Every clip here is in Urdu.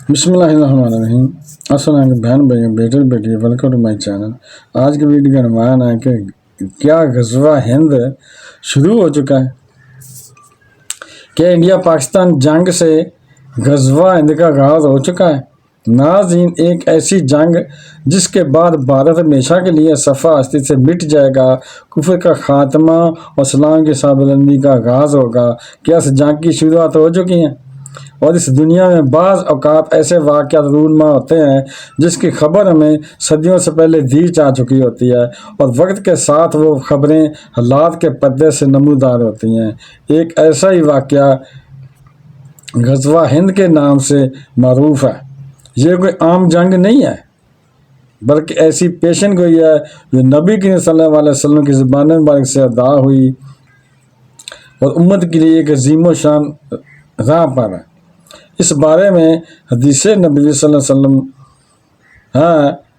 بسم اللہ الرحمن الرحیم۔ السلام علیکم بہن بھائی بیٹے بیٹی، ویلکم ٹو مائی چینل۔ آج کی ویڈیو کا عنوان ہے کہ کیا غزوہ ہند شروع ہو چکا ہے؟ کیا انڈیا پاکستان جنگ سے غزوہ ہند کا آغاز ہو چکا ہے؟ ناظرین، ایک ایسی جنگ جس کے بعد بھارت ہمیشہ کے لیے صفحہ ہستی سے مٹ جائے گا، کفر کا خاتمہ اور اسلام کی سر بلندی کا آغاز ہوگا، کیا اس جنگ کی شروعات ہو چکی ہیں؟ اور اس دنیا میں بعض اوقات ایسے واقعات رونما ہوتے ہیں جس کی خبر ہمیں صدیوں سے پہلے دی جا چکی ہوتی ہے، اور وقت کے ساتھ وہ خبریں حالات کے پردے سے نمودار ہوتی ہیں۔ ایک ایسا ہی واقعہ غزوہ ہند کے نام سے معروف ہے۔ یہ کوئی عام جنگ نہیں ہے، بلکہ ایسی پیشن گوئی ہے جو نبی کریم صلی اللہ علیہ وسلم کی زبان مبارک سے ادا ہوئی اور امت کے لیے ایک عظیم و شان راہ پر ہے۔ اس بارے میں حدیث نبی صلی اللہ علیہ وسلم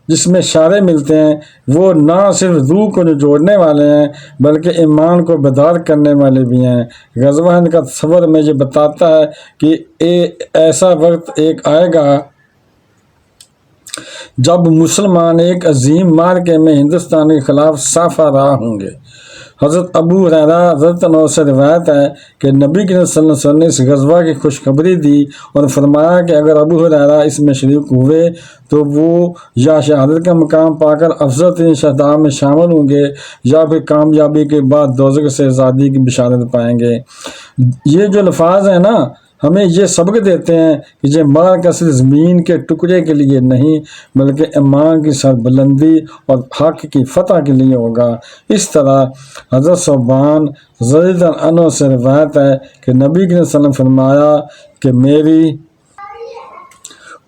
جس میں اشارے ملتے ہیں، وہ نہ صرف روح کو جوڑنے والے ہیں بلکہ ایمان کو بیدار کرنے والے بھی ہیں۔ غزوہ ہند کا تصور میں یہ بتاتا ہے کہ ایسا وقت ایک آئے گا جب مسلمان ایک عظیم معرکے میں ہندوستان کے خلاف صف آرائی ہوں گے۔ حضرت ابو ہریرہ رضی اللہ عنہ سے روایت ہے کہ نبی کریم صلی اللہ علیہ وسلم نے اس غزوہ کی خوشخبری دی اور فرمایا کہ اگر ابو ہریرہ اس میں شریک ہوئے تو وہ یا شہادت کا مقام پا کر افضل ترین شہداء میں شامل ہوں گے، یا پھر کامیابی کے بعد دوزخ سے آزادی کی بشارت پائیں گے۔ یہ جو الفاظ ہیں نا، ہمیں یہ سبق دیتے ہیں کہ یہ معرکہ صرف زمین کے ٹکڑے کے لیے نہیں بلکہ ایمان کی سربلندی اور حق کی فتح کے لیے ہوگا۔ اس طرح حضرت ثوبان رضی اللہ عنہ سے روایت ہے کہ نبی صلی اللہ علیہ وسلم فرمایا کہ میری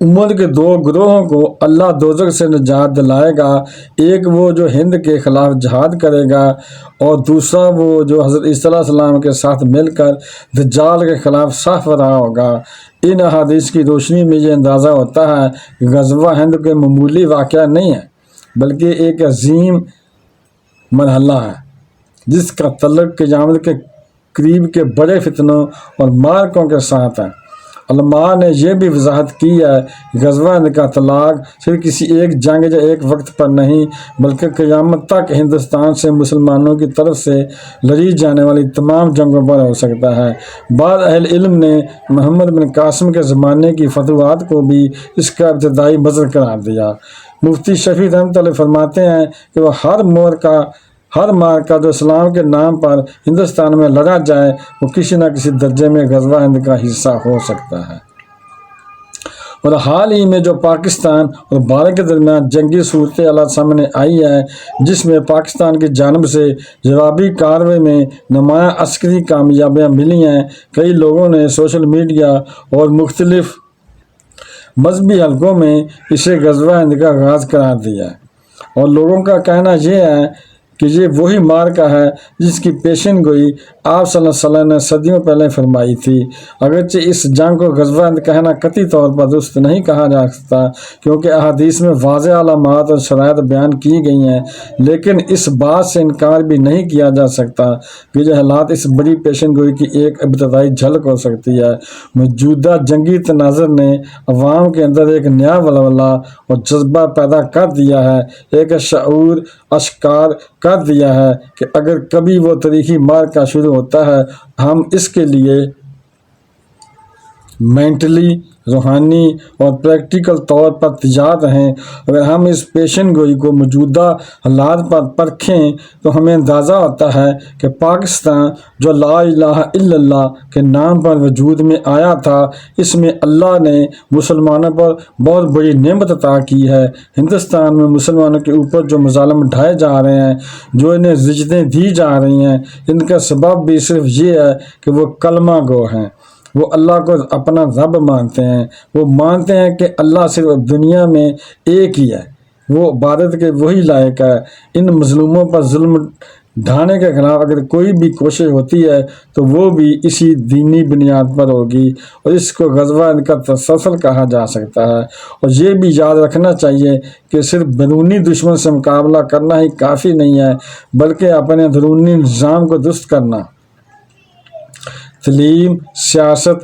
امت کے دو گروہوں کو اللہ دوزخ سے نجات دلائے گا، ایک وہ جو ہند کے خلاف جہاد کرے گا اور دوسرا وہ جو حضرت عیسیٰ علیہ السلام کے ساتھ مل کر دجال کے خلاف صف آرائی ہوگا۔ ان احادیث کی روشنی میں یہ اندازہ ہوتا ہے کہ غزوہ ہند کوئی معمولی واقعہ نہیں ہے بلکہ ایک عظیم مرحلہ ہے جس کا تعلق قیامت کے قریب کے بڑے فتنوں اور معرکوں کے ساتھ ہے۔ علماء نے یہ بھی وضاحت کی ہے کہ غزوہ ہند کا اطلاق صرف کسی ایک جنگ یا ایک وقت پر نہیں بلکہ قیامت تک ہندوستان سے مسلمانوں کی طرف سے لڑی جانے والی تمام جنگوں پر ہو سکتا ہے۔ بعض اہل علم نے محمد بن قاسم کے زمانے کی فتوحات کو بھی اس کا ابتدائی مظہر قرار دیا۔ مفتی شفیع رحمۃ اللہ فرماتے ہیں کہ وہ ہر معرکہ جو اسلام کے نام پر ہندوستان میں لڑا جائے وہ کسی نہ کسی درجے میں غزوہ ہند کا حصہ ہو سکتا ہے۔ اور حال ہی میں جو پاکستان اور بھارت کے درمیان جنگی صورتحال سامنے آئی ہے، جس میں پاکستان کی جانب سے جوابی کارروائی میں نمایاں عسکری کامیابیاں ملی ہیں، کئی لوگوں نے سوشل میڈیا اور مختلف مذہبی حلقوں میں اسے غزوہ ہند کا آغاز قرار دیا ہے، اور لوگوں کا کہنا یہ ہے کہ یہ وہی معرکہ ہے جس کی پیشن گوئی آپ صلی اللہ علیہ وسلم نے صدیوں پہلے فرمائی تھی۔ اگرچہ اس جنگ کو غزوہ ہند کہنا قطعی طور پر درست نہیں کہا جا سکتا کیونکہ احادیث میں واضح علامات اور شرائط بیان کی گئی ہیں، لیکن اس بات سے انکار بھی نہیں کیا جا سکتا کہ یہ حالات اس بڑی پیشن گوئی کی ایک ابتدائی جھلک ہو سکتی ہے۔ موجودہ جنگی تناظر نے عوام کے اندر ایک نیا ولولہ اور جذبہ پیدا کر دیا ہے، ایک شعور اشکار کر دیا ہے کہ اگر کبھی وہ تاریخی معرکہ شروع ہوتا ہے، ہم اس کے لیے مینٹلی، روحانی اور پریکٹیکل طور پر تیار رہیں۔ اگر ہم اس پیشن گوئی کو موجودہ حالات پر پرکھیں تو ہمیں اندازہ ہوتا ہے کہ پاکستان جو لا الہ الا اللہ کے نام پر وجود میں آیا تھا، اس میں اللہ نے مسلمانوں پر بہت بڑی نعمت عطا کی ہے۔ ہندوستان میں مسلمانوں کے اوپر جو مظالم ڈھائے جا رہے ہیں، جو انہیں ذلتیں دی جا رہی ہیں، ان کا سبب بھی صرف یہ ہے کہ وہ کلمہ گو ہیں، وہ اللہ کو اپنا رب مانتے ہیں، وہ مانتے ہیں کہ اللہ صرف دنیا میں ایک ہی ہے، وہ عبادت کے وہی لائق ہے۔ ان مظلوموں پر ظلم ڈھانے کے خلاف اگر کوئی بھی کوشش ہوتی ہے تو وہ بھی اسی دینی بنیاد پر ہوگی، اور اس کو غزوہ ہند کا تسلسل کہا جا سکتا ہے۔ اور یہ بھی یاد رکھنا چاہیے کہ صرف بیرونی دشمن سے مقابلہ کرنا ہی کافی نہیں ہے بلکہ اپنے اندرونی نظام کو درست کرنا، تعلیم، سیاست،